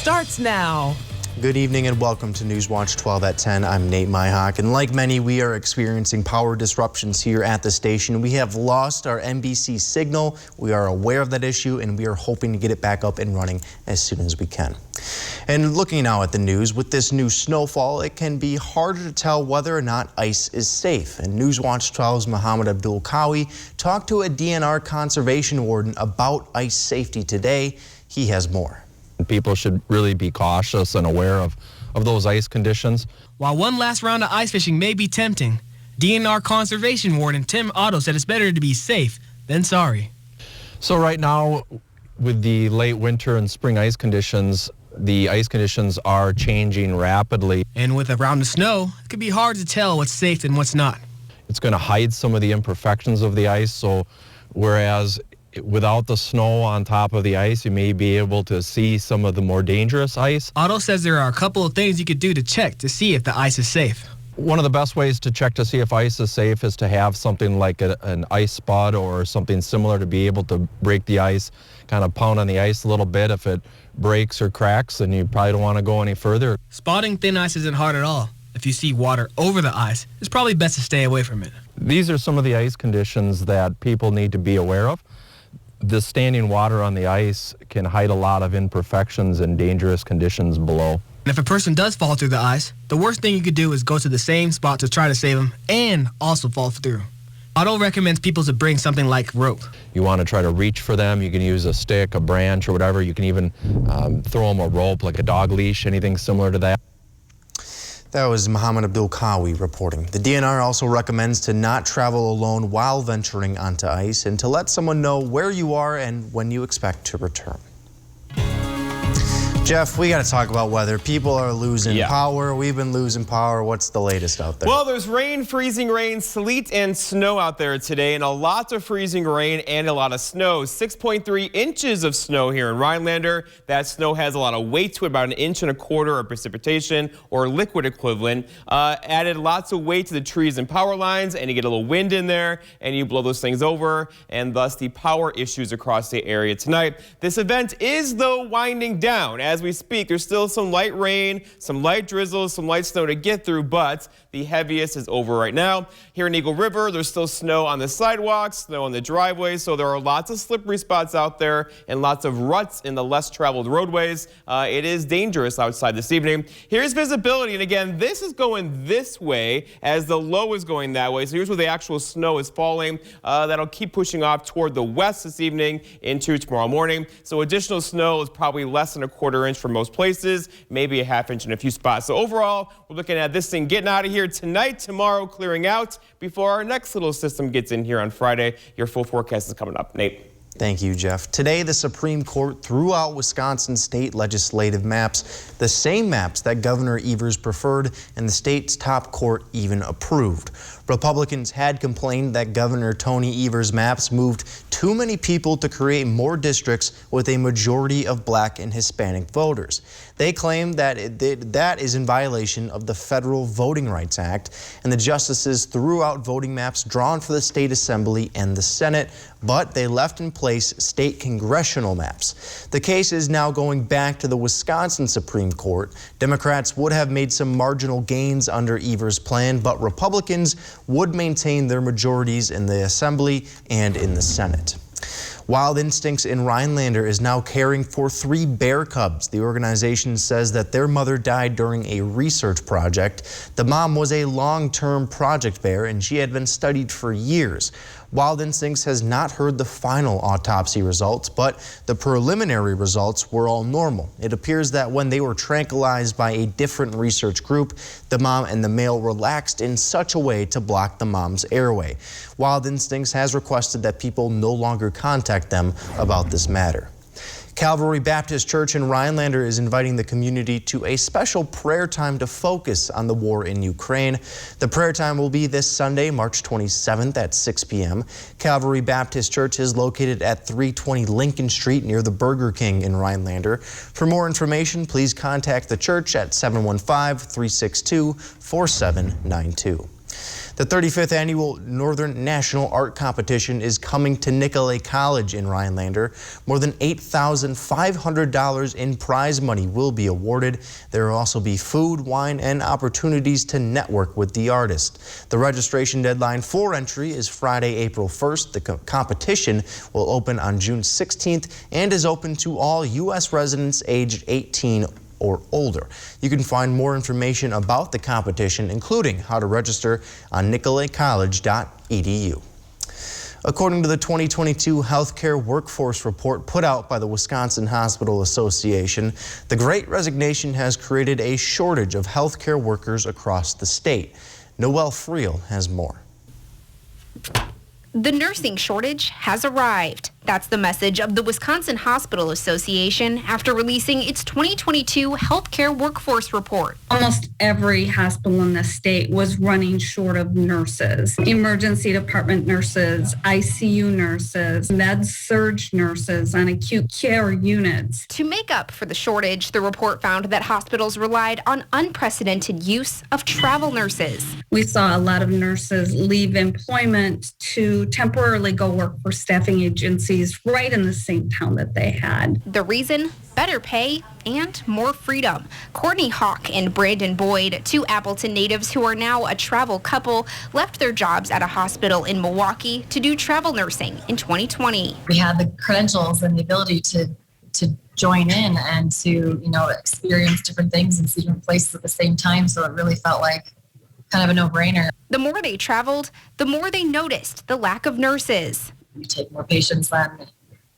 Starts now. Good evening and welcome to Newswatch 12 at 10. I'm Nate Myhock, and like many, we are experiencing power disruptions here at the station. We have lost our NBC signal. We are aware of that issue, and we are hoping to get it back up and running as soon as we can. And looking now at the news, with this new snowfall, it can be harder to tell whether or not ice is safe. And Newswatch 12's Muhammad Abdul Kawi talked to a DNR conservation warden about ice safety today. He has more. People should really be cautious and aware of those ice conditions. While one last round of ice fishing may be tempting, DNR Conservation Warden Tim Otto said it's better to be safe than sorry. So right now, with the late winter and spring ice conditions, the ice conditions are changing rapidly. And with a round of snow, it can be hard to tell what's safe and what's not. It's going to hide some of the imperfections of the ice, so whereas without the snow on top of the ice, you may be able to see some of the more dangerous ice. Otto says there are a couple of things you could do to check to see if the ice is safe. One of the best ways to check to see if ice is safe is to have something like an ice spud or something similar to be able to break the ice, kind of pound on the ice a little bit. If it breaks or cracks, then you probably don't want to go any further. Spotting thin ice isn't hard at all. If you see water over the ice, it's probably best to stay away from it. These are some of the ice conditions that people need to be aware of. The standing water on the ice can hide a lot of imperfections and dangerous conditions below. And if a person does fall through the ice, the worst thing you could do is go to the same spot to try to save them and also fall through. Otto recommends people to bring something like rope. You want to try to reach for them. You can use a stick, a branch, or whatever. You can even throw them a rope like a dog leash, anything similar to that. That was Muhammad Abdul Kawi reporting. The DNR also recommends to not travel alone while venturing onto ice and to let someone know where you are and when you expect to return. Jeff, we got to talk about weather. People are losing power. We've been losing power. What's the latest out there? Well, there's rain, freezing rain, sleet, and snow out there today, and a lot of freezing rain and a lot of snow. 6.3 inches of snow here in Rhinelander. That snow has a lot of weight to it, about 1.25 inches of precipitation or liquid equivalent. Added lots of weight to the trees and power lines, and you get a little wind in there, and you blow those things over, and thus the power issues across the area tonight. This event is, though, winding down. As we speak, there's still some light rain, some light drizzle, some light snow to get through, but the heaviest is over right now. Here in Eagle River, there's still snow on the sidewalks, snow on the driveways, so there are lots of slippery spots out there and lots of ruts in the less traveled roadways. It is dangerous outside this evening. Here's visibility, and again, this is going this way as the low is going that way. So here's where the actual snow is falling. That'll keep pushing off toward the west this evening into tomorrow morning. So additional snow is probably less than 1/4 inch for most places, maybe 1/2 inch in a few spots. So overall, we're looking at this thing getting out of here tonight, tomorrow clearing out before our next little system gets in here on Friday. Your full forecast is coming up. Nate. Thank you, Jeff. Today, the Supreme Court threw out Wisconsin state legislative maps, the same maps that Governor Evers preferred and the state's top court even approved. Republicans had complained that Governor Tony Evers' maps moved too many people to create more districts with a majority of Black and Hispanic voters. They claim that that is in violation of the Federal Voting Rights Act, and the justices threw out voting maps drawn for the state assembly and the Senate, but they left in place state congressional maps. The case is now going back to the Wisconsin Supreme Court. Democrats would have made some marginal gains under Evers' plan, but Republicans would maintain their majorities in the Assembly and in the Senate. Wild Instincts in Rhinelander is now caring for 3 bear cubs. The organization says that their mother died during a research project. The mom was a long-term project bear, and she had been studied for years. Wild Instincts has not heard the final autopsy results, but the preliminary results were all normal. It appears that when they were tranquilized by a different research group, the mom and the male relaxed in such a way to block the mom's airway. Wild Instincts has requested that people no longer contact them about this matter. Calvary Baptist Church in Rhinelander is inviting the community to a special prayer time to focus on the war in Ukraine. The prayer time will be this Sunday, March 27th at 6 p.m. Calvary Baptist Church is located at 320 Lincoln Street near the Burger King in Rhinelander. For more information, please contact the church at 715-362-4792. The 35th annual Northern National Art Competition is coming to Nicolay College in Rhinelander. More than $8,500 in prize money will be awarded. There will also be food, wine, and opportunities to network with the artist. The registration deadline for entry is Friday, April 1st. The competition will open on June 16th and is open to all U.S. residents aged 18 or older. You can find more information about the competition, including how to register, on nicolaycollege.edu. According to the 2022 Healthcare Workforce Report put out by the Wisconsin Hospital Association, the Great Resignation has created a shortage of healthcare workers across the state. Noelle Friel has more. The nursing shortage has arrived. That's the message of the Wisconsin Hospital Association after releasing its 2022 Healthcare Workforce Report. Almost every hospital in the state was running short of nurses, emergency department nurses, ICU nurses, med-surg nurses on acute care units. To make up for the shortage, the report found that hospitals relied on unprecedented use of travel nurses. We saw a lot of nurses leave employment to temporarily go work for staffing agencies right in the same town that they had. The reason? Better pay and more freedom. Courtney Hawk and Brandon Boyd, two Appleton natives who are now a travel couple, left their jobs at a hospital in Milwaukee to do travel nursing in 2020. We had the credentials and the ability to join in and to, experience different things and see different places at the same time. So it really felt like kind of a no-brainer. The more they traveled, the more they noticed the lack of nurses. You take more patients than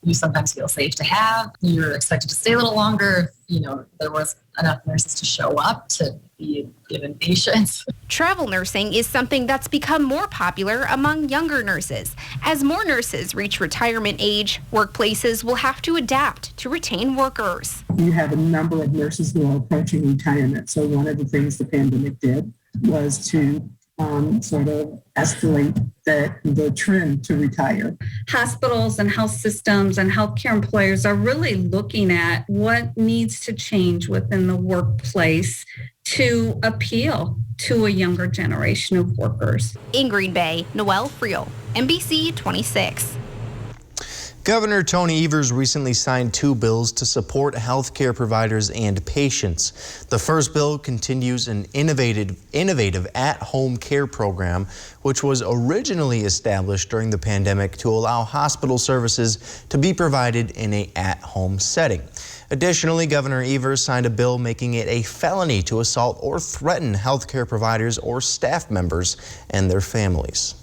you sometimes feel safe to have. You're expected to stay a little longer if, there was enough nurses to show up to be given patients. Travel nursing is something that's become more popular among younger nurses. As more nurses reach retirement age, workplaces will have to adapt to retain workers. You have a number of nurses who are approaching retirement. So one of the things the pandemic did was to sort of escalate the trend to retire. Hospitals and health systems and healthcare employers are really looking at what needs to change within the workplace to appeal to a younger generation of workers. In Green Bay, Noelle Friel, NBC 26. Governor Tony Evers recently signed two bills to support healthcare providers and patients. The first bill continues an innovative at-home care program, which was originally established during the pandemic to allow hospital services to be provided in an at-home setting. Additionally, Governor Evers signed a bill making it a felony to assault or threaten healthcare providers or staff members and their families.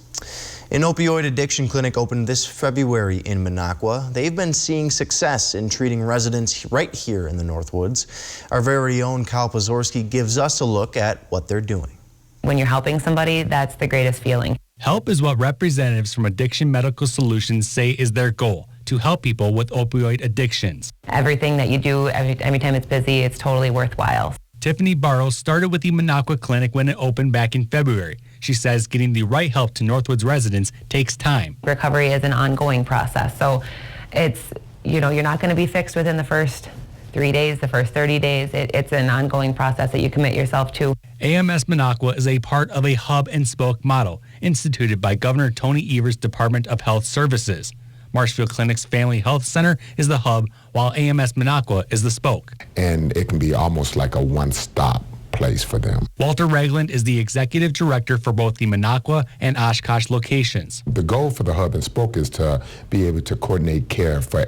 An opioid addiction clinic opened this February in Minocqua. They've been seeing success in treating residents right here in the Northwoods. Our very own Kyle Pozorski gives us a look at what they're doing. When you're helping somebody, that's the greatest feeling. Help is what representatives from Addiction Medical Solutions say is their goal, to help people with opioid addictions. Everything that you do, every time it's busy, it's totally worthwhile. Tiffany Barrow started with the Minocqua Clinic when it opened back in February. She says getting the right help to Northwoods residents takes time. Recovery is an ongoing process, so it's, you're not going to be fixed within the first 3 days, the first 30 days. It's an ongoing process that you commit yourself to. AMS Minocqua is a part of a hub and spoke model instituted by Governor Tony Evers' Department of Health Services. Marshfield Clinic's Family Health Center is the hub, while AMS Minocqua is the spoke. And it can be almost like a one-stop place for them. Walter Ragland is the executive director for both the Minocqua and Oshkosh locations. The goal for the hub and spoke is to be able to coordinate care for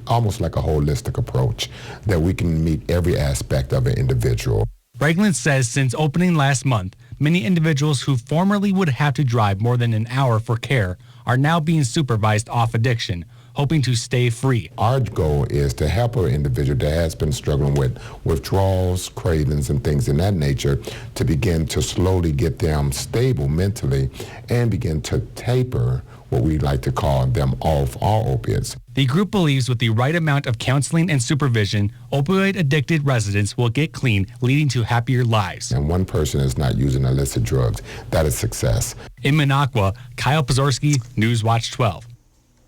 almost like a holistic approach, that we can meet every aspect of an individual. Ragland says since opening last month, many individuals who formerly would have to drive more than an hour for care are now being supervised off addiction, hoping to stay free. Our goal is to help an individual that has been struggling with withdrawals, cravings, and things in that nature to begin to slowly get them stable mentally and begin to taper what we like to call them off all opiates. The group believes with the right amount of counseling and supervision, opioid-addicted residents will get clean, leading to happier lives. And one person is not using illicit drugs. That is success. In Minocqua, Kyle Pozorski, Newswatch 12.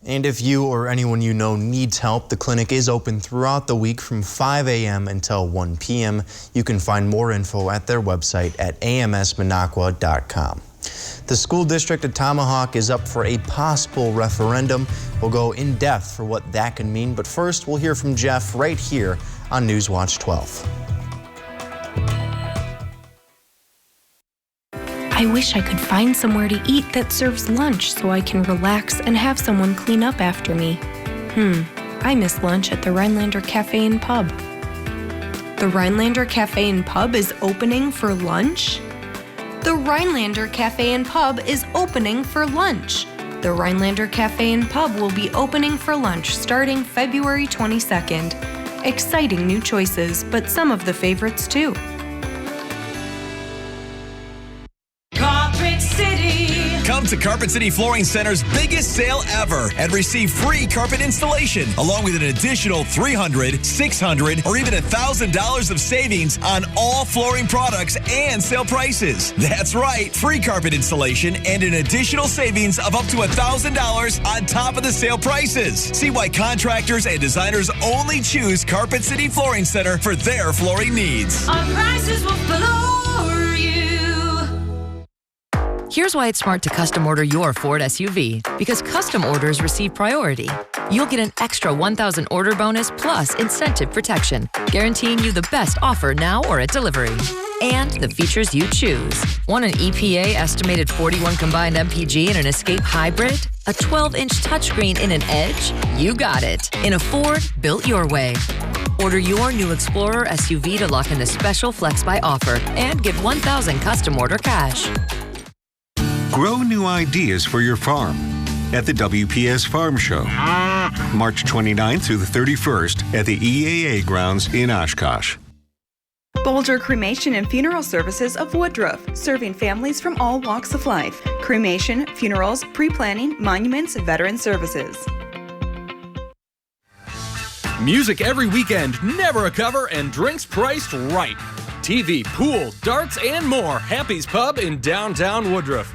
And if you or anyone you know needs help, the clinic is open throughout the week from 5 a.m. until 1 p.m. You can find more info at their website at amsminocqua.com. The school district of Tomahawk is up for a possible referendum. We'll go in depth for what that could mean, but first we'll hear from Jeff right here on Newswatch 12. I wish I could find somewhere to eat that serves lunch so I can relax and have someone clean up after me. I miss lunch at the Rhinelander Cafe and Pub. The Rhinelander Cafe and Pub is opening for lunch? The Rhinelander Cafe and Pub is opening for lunch. The Rhinelander Cafe and Pub will be opening for lunch starting February 22nd. Exciting new choices, but some of the favorites too. Come to Carpet City Flooring Center's biggest sale ever and receive free carpet installation along with an additional $300, $600, or even $1,000 of savings on all flooring products and sale prices. That's right, free carpet installation and an additional savings of up to $1,000 on top of the sale prices. See why contractors and designers only choose Carpet City Flooring Center for their flooring needs. Our prices will floor you. Here's why it's smart to custom order your Ford SUV, because custom orders receive priority. You'll get an extra $1,000 order bonus plus incentive protection, guaranteeing you the best offer now or at delivery. And the features you choose. Want an EPA estimated 41 combined MPG in an Escape Hybrid? A 12-inch touchscreen in an Edge? You got it. In a Ford, built your way. Order your new Explorer SUV to lock in the special Flex Buy offer and get $1,000 custom order cash. Grow new ideas for your farm at the WPS Farm Show, March 29th through the 31st at the EAA grounds in Oshkosh. Boulder Cremation and Funeral Services of Woodruff, serving families from all walks of life. Cremation, funerals, pre-planning, monuments, veteran services. Music every weekend, never a cover, and drinks priced right. TV, pool, darts, and more. Happy's Pub in downtown Woodruff.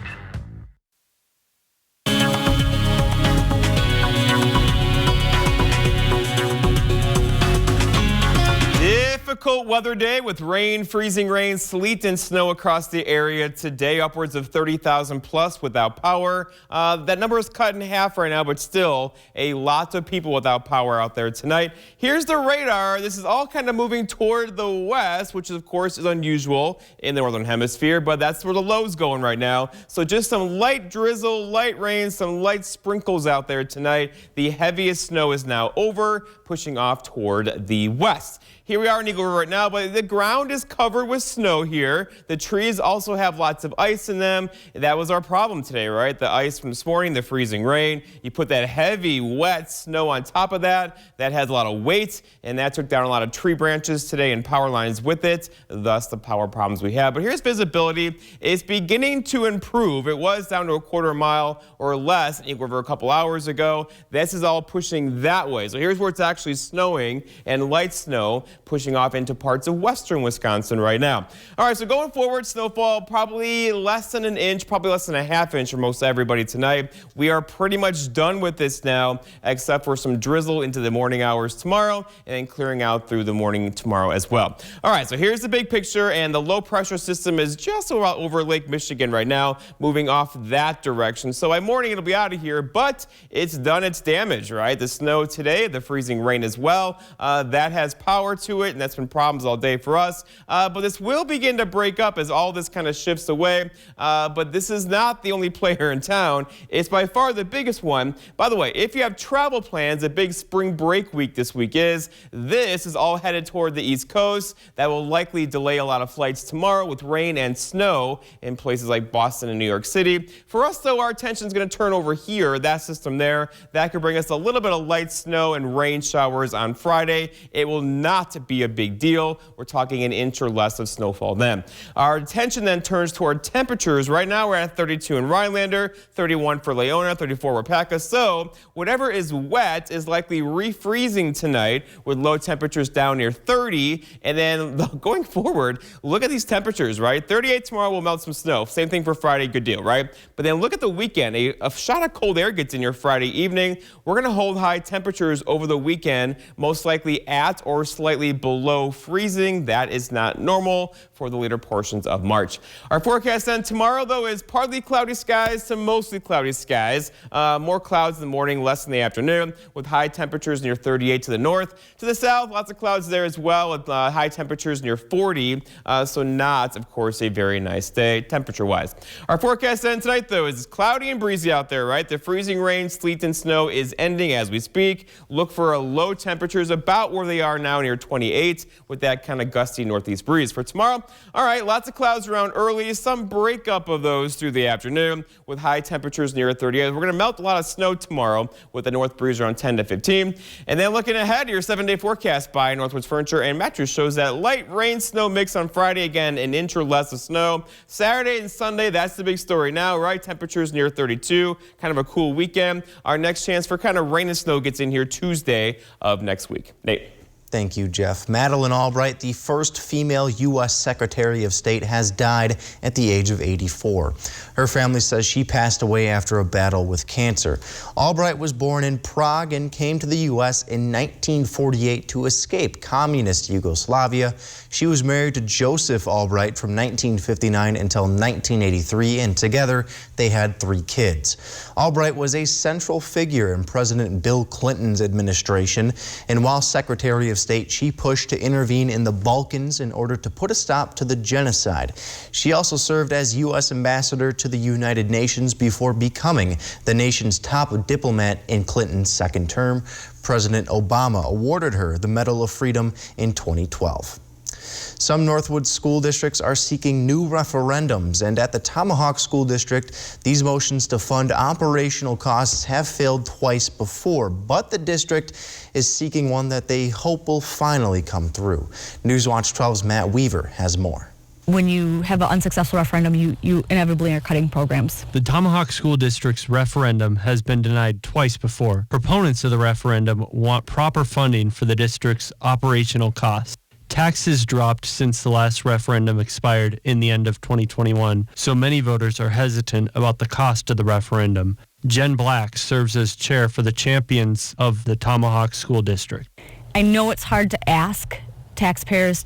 Difficult weather day with rain, freezing rain, sleet, and snow across the area today. Upwards of 30,000 plus without power. That number is cut in half right now, but still a lot of people without power out there tonight. Here's the radar. This is all kind of moving toward the west, which of course is unusual in the northern hemisphere, but that's where the low's going right now. So just some light drizzle, light rain, some light sprinkles out there tonight. The heaviest snow is now over, pushing off toward the west. Here we are in Eagle River right now, but the ground is covered with snow here. The trees also have lots of ice in them. That was our problem today, right? The ice from this morning, the freezing rain. You put that heavy, wet snow on top of that. That has a lot of weight, and that took down a lot of tree branches today and power lines with it, thus the power problems we have. But here's visibility. It's beginning to improve. It was down to a quarter mile or less in Eagle River a couple hours ago. This is all pushing that way. So here's where it's actually snowing and light snow, pushing off into parts of western Wisconsin right now. All right, so going forward, snowfall probably less than an inch, probably less than a half inch for most everybody tonight. We are pretty much done with this now, except for some drizzle into the morning hours tomorrow and then clearing out through the morning tomorrow as well. All right, so here's the big picture, and the low pressure system is just about over Lake Michigan right now, moving off that direction. So by morning, it'll be out of here, but it's done its damage, right? The snow today, the freezing rain as well, that has power to it, and that's been problems all day for us. But this will begin to break up as all this kind of shifts away. But this is not the only player in town. It's by far the biggest one. By the way, if you have travel plans, a big spring break week this week is. This is all headed toward the East Coast. That will likely delay a lot of flights tomorrow with rain and snow in places like Boston and New York City. For us, though, our attention is going to turn over here, that system there. That could bring us a little bit of light snow and rain showers on Friday. It will not be a big deal. We're talking an inch or less of snowfall then. Our attention then turns toward temperatures. Right now we're at 32 in Rhinelander, 31 for Leona, 34 Wapaka. So whatever is wet is likely refreezing tonight with low temperatures down near 30. And then going forward, look at these temperatures, right? 38 tomorrow will melt some snow. Same thing for Friday, good deal, right? But then look at the weekend. A shot of cold air gets in your Friday evening. We're going to hold high temperatures over the weekend, most likely at or slightly slightly below freezing. That is not normal for the later portions of March. Our forecast then tomorrow, though, is partly cloudy skies to mostly cloudy skies. More clouds in the morning, less in the afternoon, with high temperatures near 38 to the north. To the south, lots of clouds there as well, with high temperatures near 40. So not, of course, a very nice day temperature-wise. Our forecast then tonight, though, is cloudy and breezy out there, right? The freezing rain, sleet, and snow is ending as we speak. Look for low temperatures about where they are now, near 28, with that kind of gusty northeast breeze. For tomorrow, all right, lots of clouds around early, some breakup of those through the afternoon, with high temperatures near 38. We're going to melt a lot of snow tomorrow with a north breeze around 10 to 15. And then looking ahead, your 7-day forecast by Northwoods Furniture and Mattress shows that light rain snow mix on Friday, again, an inch or less of snow. Saturday and Sunday, that's the big story now, right? Temperatures near 32, kind of a cool weekend. Our next chance for kind of rain and snow gets in here Tuesday of next week. Nate. Thank you, Jeff. Madeleine Albright, the first female U.S. Secretary of State, has died at the age of 84. Her family says she passed away after a battle with cancer. Albright was born in Prague and came to the U.S. in 1948 to escape communist Yugoslavia. She was married to Joseph Albright from 1959 until 1983, and together they had 3 kids. Albright was a central figure in President Bill Clinton's administration, and while Secretary of State, she pushed to intervene in the Balkans in order to put a stop to the genocide. She also served as U.S. ambassador to the United Nations before becoming the nation's top diplomat in Clinton's second term. President Obama awarded her the Medal of Freedom in 2012. Some Northwoods school districts are seeking new referendums, and at the Tomahawk School District, these motions to fund operational costs have failed twice before, but the district is seeking one that they hope will finally come through. Newswatch 12's Matt Weaver has more. When you have an unsuccessful referendum, you inevitably are cutting programs. The Tomahawk School District's referendum has been denied twice before. Proponents of the referendum want proper funding for the district's operational costs. Taxes dropped since the last referendum expired in the end of 2021, so many voters are hesitant about the cost of the referendum. Jen Black serves as chair for the champions of the Tomahawk School District. I know it's hard to ask taxpayers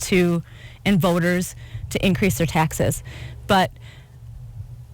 and voters to increase their taxes, but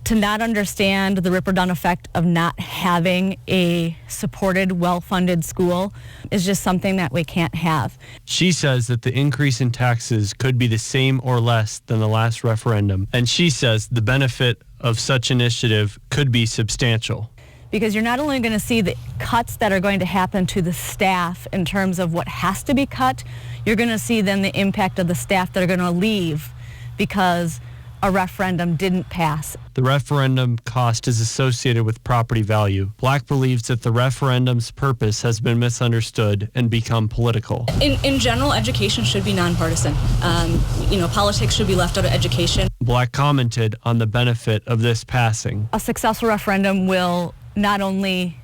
to not understand the ripple-down effect of not having a supported, well-funded school is just something that we can't have. She says that the increase in taxes could be the same or less than the last referendum, and she says the benefit of such initiative could be substantial. Because you're not only going to see the cuts that are going to happen to the staff in terms of what has to be cut, you're going to see then the impact of the staff that are going to leave because a referendum didn't pass. The referendum cost is associated with property value. Black believes that the referendum's purpose has been misunderstood and become political. In general, education should be nonpartisan. Politics should be left out of education. Black commented on the benefit of this passing. A successful referendum will not only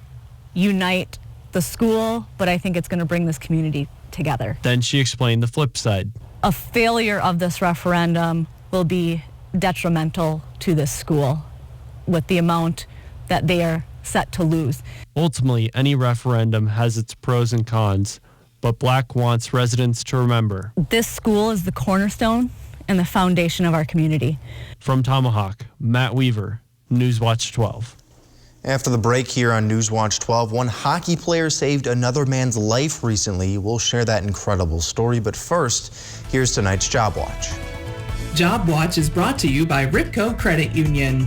unite the school, but I think it's going to bring this community together. Then she explained the flip side. A failure of this referendum will be detrimental to this school with the amount that they are set to lose. Ultimately, any referendum has its pros and cons, but Black wants residents to remember. This school is the cornerstone and the foundation of our community. From Tomahawk, Matt Weaver, Newswatch 12. After the break here on Newswatch 12, one hockey player saved another man's life recently. We'll share that incredible story, but first, here's tonight's Job Watch. Job Watch is brought to you by Ripco Credit Union.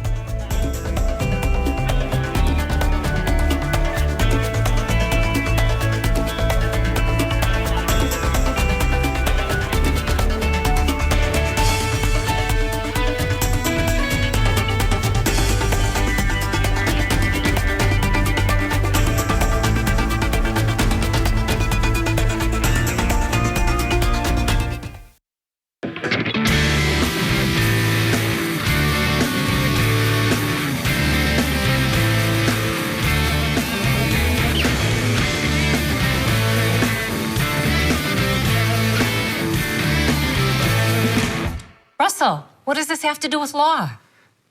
Russell, what does this have to do with law?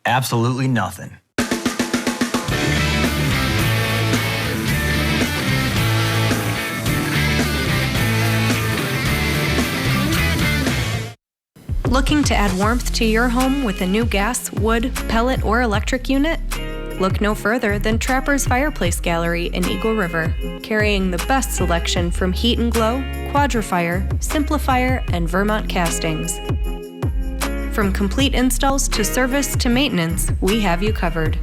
Absolutely nothing. Looking to add warmth to your home with a new gas, wood, pellet, or electric unit? Look no further than Trapper's Fireplace Gallery in Eagle River, carrying the best selection from Heat and Glow, Quadrifire, Simplifier, and Vermont castings. From complete installs to service to maintenance, we have you covered.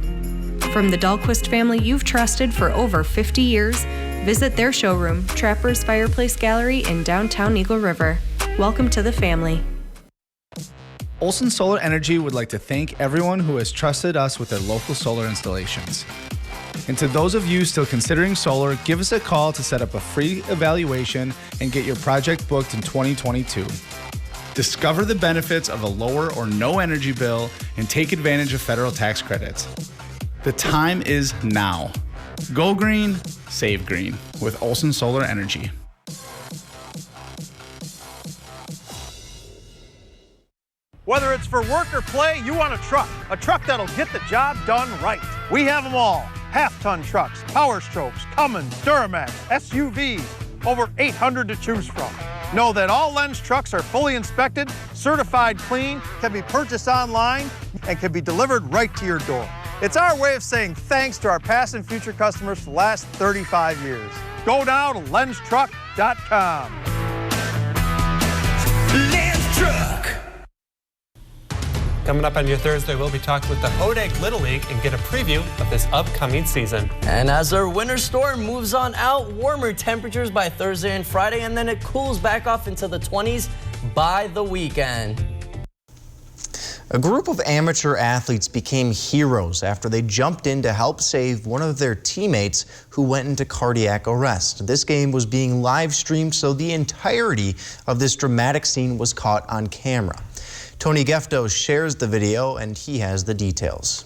From the Dahlquist family you've trusted for over 50 years, visit their showroom, Trapper's Fireplace Gallery in downtown Eagle River. Welcome to the family. Olson Solar Energy would like to thank everyone who has trusted us with their local solar installations. And to those of you still considering solar, give us a call to set up a free evaluation and get your project booked in 2022. Discover the benefits of a lower or no energy bill and take advantage of federal tax credits. The time is now. Go green, save green with Olson Solar Energy. Whether it's for work or play, you want a truck that'll get the job done right. We have them all. Half-ton trucks, Power Strokes, Cummins, Duramax, SUVs, over 800 to choose from. Know that all Lenz trucks are fully inspected, certified clean, can be purchased online, and can be delivered right to your door. It's our way of saying thanks to our past and future customers for the last 35 years. Go now to lenztruck.com. Lenz Truck. Coming up on your Thursday, we'll be talking with the Hodag Little League and get a preview of this upcoming season. And as our winter storm moves on out, warmer temperatures by Thursday and Friday, and then it cools back off into the 20s by the weekend. A group of amateur athletes became heroes after they jumped in to help save one of their teammates who went into cardiac arrest. This game was being live streamed, so the entirety of this dramatic scene was caught on camera. Tony Gefto shares the video, and he has the details.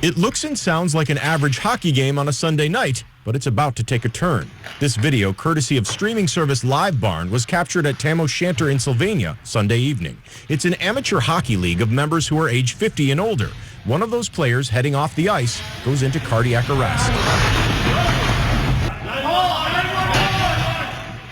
It looks and sounds like an average hockey game on a Sunday night, but it's about to take a turn. This video, courtesy of streaming service Live Barn, was captured at Tam O'Shanter in Sylvania Sunday evening. It's an amateur hockey league of members who are age 50 and older. One of those players heading off the ice goes into cardiac arrest.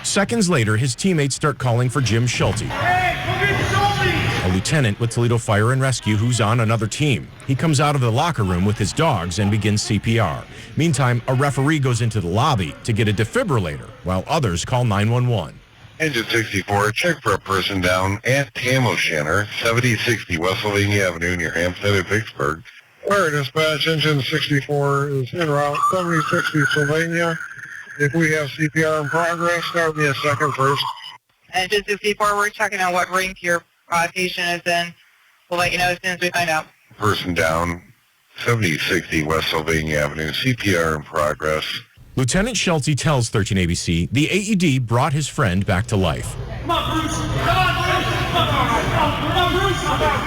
Seconds later, his teammates start calling for Jim Schulte, a lieutenant with Toledo Fire and Rescue who's on another team. He comes out of the locker room with his dogs and begins CPR. Meantime, a referee goes into the lobby to get a defibrillator while others call 911. Engine 64, check for a person down at Tam O'Shanter, 7060 West Sylvania Avenue near Hampstead and Vicksburg. Fire dispatch, engine 64 is en route, 7060 Sylvania. If we have CPR in progress, start me a second first. Engine 64, we're checking on what rank your patient is in. We'll let you know as soon as we find out. Person down, 7060 West Sylvania Avenue, CPR in progress. Lieutenant Schulte tells 13 ABC the AED brought his friend back to life. Come on, Bruce! Come on, Bruce! Come on, Bruce! Come on!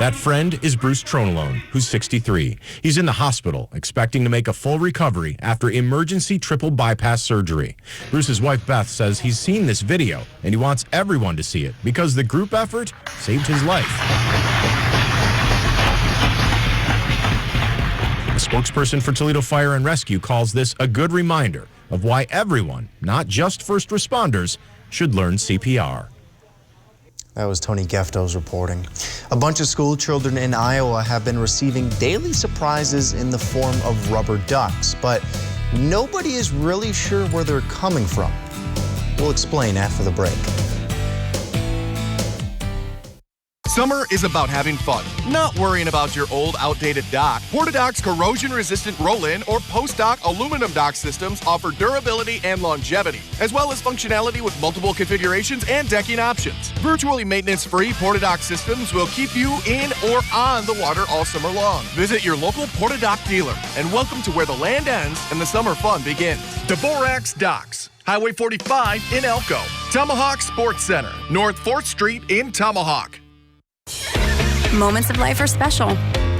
That friend is Bruce Tronalone, who's 63. He's in the hospital, expecting to make a full recovery after emergency triple bypass surgery. Bruce's wife, Beth, says he's seen this video, and he wants everyone to see it because the group effort saved his life. A spokesperson for Toledo Fire and Rescue calls this a good reminder of why everyone, not just first responders, should learn CPR. That was Tony Gefto's reporting. A bunch of school children in Iowa have been receiving daily surprises in the form of rubber ducks, but nobody is really sure where they're coming from. We'll explain after the break. Summer is about having fun, not worrying about your old, outdated dock. Portadoc's corrosion-resistant roll-in or post-dock aluminum dock systems offer durability and longevity, as well as functionality with multiple configurations and decking options. Virtually maintenance-free Portadoc systems will keep you in or on the water all summer long. Visit your local Portadoc dealer and welcome to where the land ends and the summer fun begins. Dvorak's Docks, Highway 45 in Elko. Tomahawk Sports Center, North 4th Street in Tomahawk. Moments of life are special,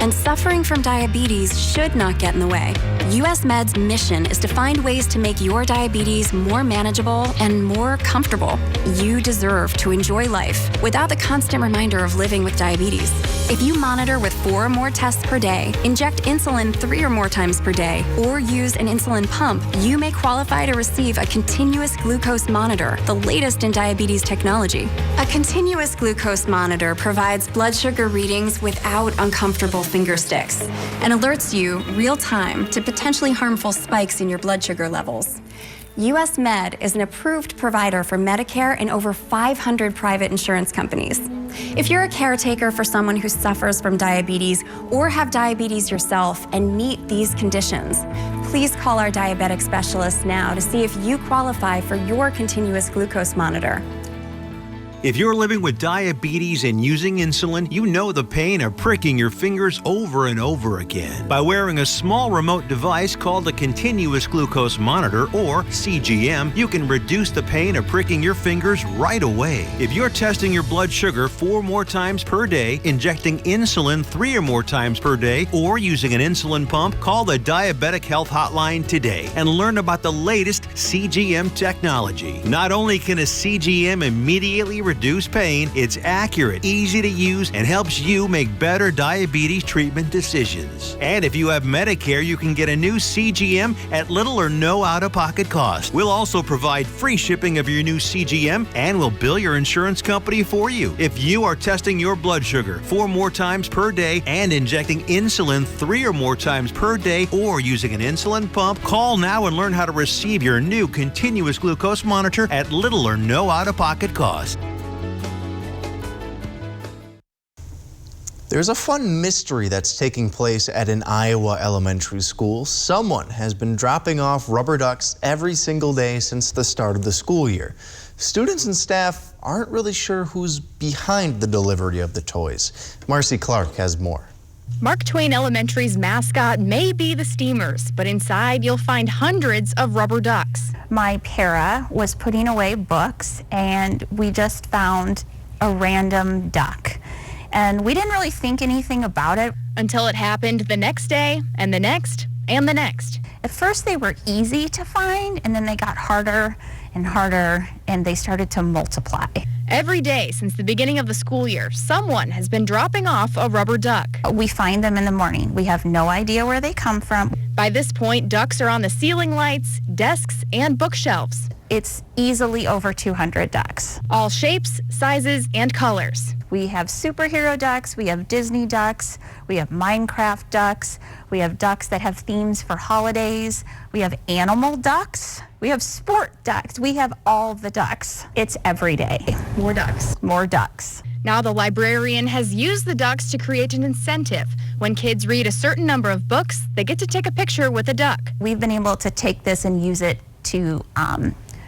and suffering from diabetes should not get in the way. US Med's mission is to find ways to make your diabetes more manageable and more comfortable. You deserve to enjoy life without the constant reminder of living with diabetes. If you monitor with 4 or more tests per day, inject insulin 3 or more times per day, or use an insulin pump, you may qualify to receive a continuous glucose monitor, the latest in diabetes technology. A continuous glucose monitor provides blood sugar readings without uncomfortable finger sticks and alerts you real time to potentially harmful spikes in your blood sugar levels. US Med is an approved provider for Medicare and over 500 private insurance companies. If you're a caretaker for someone who suffers from diabetes or have diabetes yourself and meet these conditions, please call our diabetic specialist now to see if you qualify for your continuous glucose monitor. If you're living with diabetes and using insulin, you know the pain of pricking your fingers over and over again. By wearing a small remote device called a continuous glucose monitor, or CGM, you can reduce the pain of pricking your fingers right away. If you're testing your blood sugar 4 more times per day, injecting insulin 3 or more times per day, or using an insulin pump, call the Diabetic Health Hotline today and learn about the latest CGM technology. Not only can a CGM immediately reduce pain, it's accurate, easy to use, and helps you make better diabetes treatment decisions. And if you have Medicare, you can get a new CGM at little or no out-of-pocket cost. We'll also provide free shipping of your new CGM, and we'll bill your insurance company for you. If you are testing your blood sugar 4 more times per day and injecting insulin 3 or more times per day, or using an insulin pump, call now and learn how to receive your new continuous glucose monitor at little or no out-of-pocket cost. There's a fun mystery that's taking place at an Iowa elementary school. Someone has been dropping off rubber ducks every single day since the start of the school year. Students and staff aren't really sure who's behind the delivery of the toys. Marcy Clark has more. Mark Twain Elementary's mascot may be the Steamers, but inside you'll find hundreds of rubber ducks. My para was putting away books and we just found a random duck. And we didn't really think anything about it. Until it happened the next day, and the next, and the next. At first they were easy to find, and then they got harder and harder, and they started to multiply. Every day since the beginning of the school year, someone has been dropping off a rubber duck. We find them in the morning. We have no idea where they come from. By this point, ducks are on the ceiling lights, desks, and bookshelves. It's easily over 200 ducks. All shapes, sizes, and colors. We have superhero ducks, we have Disney ducks, we have Minecraft ducks, we have ducks that have themes for holidays, we have animal ducks, we have sport ducks, we have all the ducks. It's every day. More ducks. More ducks. Now the librarian has used the ducks to create an incentive. When kids read a certain number of books, they get to take a picture with a duck. We've been able to take this and use it to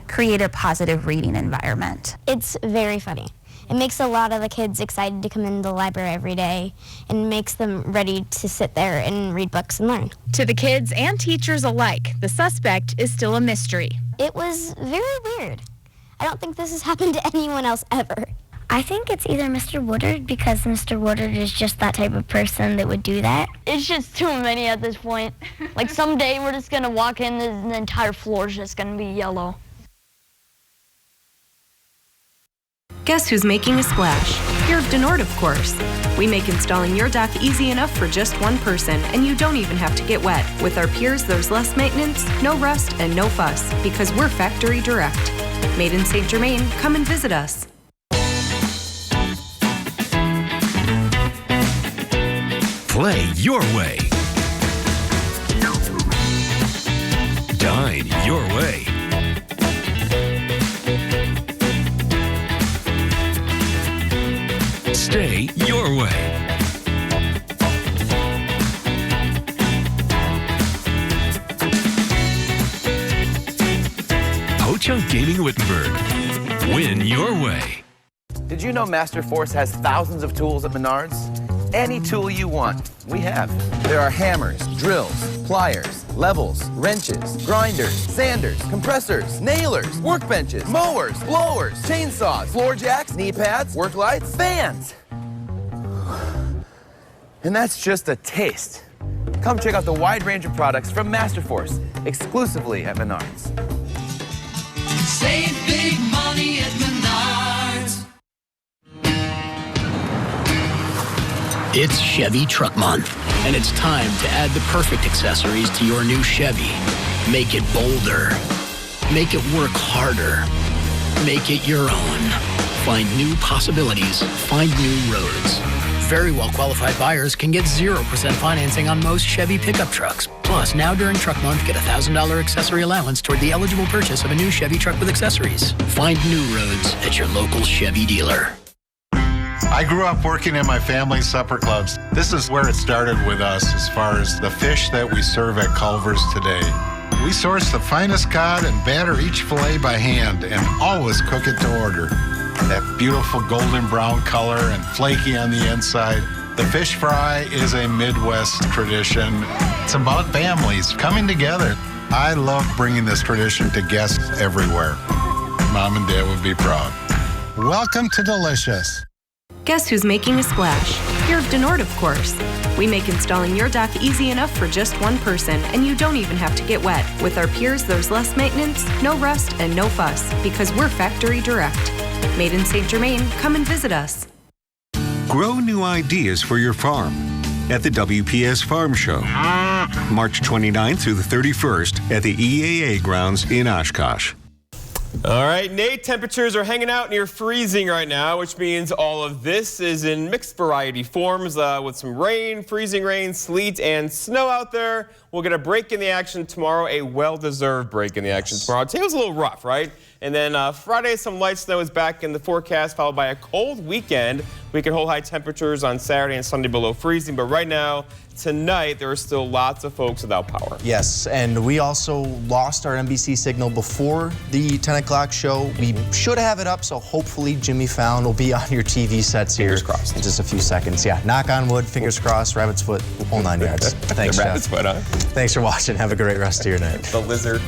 create a positive reading environment. It's very funny. It makes a lot of the kids excited to come into the library every day and makes them ready to sit there and read books and learn. To the kids and teachers alike, the suspect is still a mystery. It was very weird. I don't think this has happened to anyone else ever. I think it's either Mr. Woodard, because Mr. Woodard is just that type of person that would do that. It's just too many at this point. Like someday we're just gonna walk in and the entire floor is just gonna be yellow. Guess who's making a splash? Pure Denord, of course. We make installing your dock easy enough for just one person, and you don't even have to get wet. With our Pures, there's less maintenance, no rust, and no fuss, because we're factory direct. Made in St. Germain, come and visit us. Play your way. Dine your way. Stay your way. Ho-Chunk Gaming Wittenberg. Win your way. Did you know Master Force has thousands of tools at Menards? Any tool you want, we have. There are hammers, drills, pliers, levels, wrenches, grinders, sanders, compressors, nailers, workbenches, mowers, blowers, chainsaws, floor jacks, knee pads, work lights, fans. And that's just a taste. Come check out the wide range of products from Masterforce, exclusively at Menards. Save big money at Menards. It's Chevy Truck Month, and it's time to add the perfect accessories to your new Chevy. Make it bolder. Make it work harder. Make it your own. Find new possibilities. Find new roads. Very well-qualified buyers can get 0% financing on most Chevy pickup trucks. Plus, now during Truck Month, get a $1,000 accessory allowance toward the eligible purchase of a new Chevy truck with accessories. Find new roads at your local Chevy dealer. I grew up working in my family's supper clubs. This is where it started with us as far as the fish that we serve at Culver's today. We source the finest cod and batter each fillet by hand and always cook it to order. That beautiful golden brown color and flaky on the inside. The fish fry is a Midwest tradition. It's about families coming together. I love bringing this tradition to guests everywhere. Mom and Dad would be proud. Welcome to Delicious. Guess who's making a splash? You're of Denord, of course. We make installing your dock easy enough for just one person, and you don't even have to get wet. With our piers, there's less maintenance, no rust, and no fuss, because we're factory direct. Made in St. Germain, come and visit us. Grow new ideas for your farm at the WPS Farm Show, March 29th through the 31st at the EAA grounds in Oshkosh. All right, Nate, temperatures are hanging out near freezing right now, which means all of this is in mixed variety forms with some rain, freezing rain, sleet, and snow out there. We'll get a break in the action tomorrow, a well-deserved break in the action tomorrow. Today was a little rough, right? And then Friday, some light snow is back in the forecast, followed by a cold weekend. We can hold high temperatures on Saturday and Sunday below freezing, but right now, tonight, there are still lots of folks without power. Yes, and we also lost our NBC signal before the 10 o'clock show. We should have it up, so hopefully Jimmy Fallon will be on your TV sets here in just a few seconds. Yeah, knock on wood, fingers crossed, rabbit's foot, whole 9 yards. Thanks, Rabbit's foot, huh? Thanks for watching. Have a great rest of your night. The lizard.